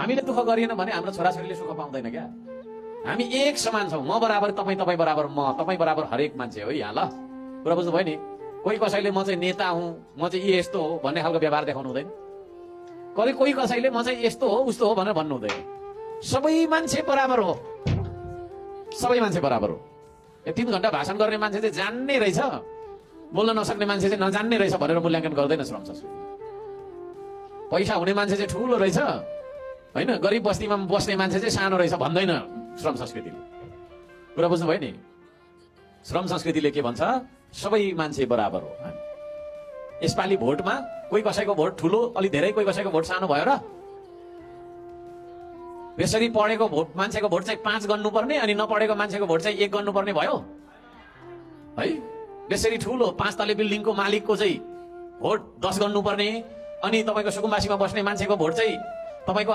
हामीले दुःख गरिएन भने हाम्रो छोराछोरीले सुख पाउँदैन क्या। हामी एक समान छौँ, म बराबर तपाईँ, तपाईँ बराबर म, तपाईँ बराबर हरेक मान्छे हो यहाँ। ल कुरा बुझ्नुभयो नि। कोही कसैले म चाहिँ नेता हुँ, म चाहिँ यस्तो हो भन्ने खालको व्यवहार देखाउनु हुँदैन। कोही कसैले म चाहिँ यस्तो हो उस्तो हो भनेर भन्नु हुँदैन। सबै मान्छे बराबर हो, सबै मान्छे बराबर हो। 3 घण्टा भाषण गर्ने मान्छे चाहिँ जान्ने रहेछ, बोल्न नसक्ने मान्छे चाहिँ नजान्ने रहेछ भनेर मूल्याङ्कन गर्दैन श्रम संस्कृति। पैसा हुने मान्छे चाहिँ ठुलो रहेछ होइन, गरिब बस्तीमा बस्ने मान्छे चाहिँ सानो रहेछ भन्दैन श्रम संस्कृतिले। कुरा बुझ्नुभयो नि। श्रम संस्कृतिले के भन्छ, सबै मान्छे बराबर हो। यसपालि भोटमा कोही कसैको भोट ठुलो अलि धेरै, कोही कसैको भोट सानो भयो र? यसरी पढेको भोट मान्छेको भोट चाहिँ 5 गर्नुपर्ने अनि नपढेको मान्छेको भोट चाहिँ 1 गर्नुपर्ने भयो है। यसरी ठुलो 5 तले बिल्डिङको मालिकको चाहिँ भोट 10 गर्नुपर्ने अनि तपाईको सुकुम्बासीमा बस्ने मान्छेको भोट चाहिँ तपाईको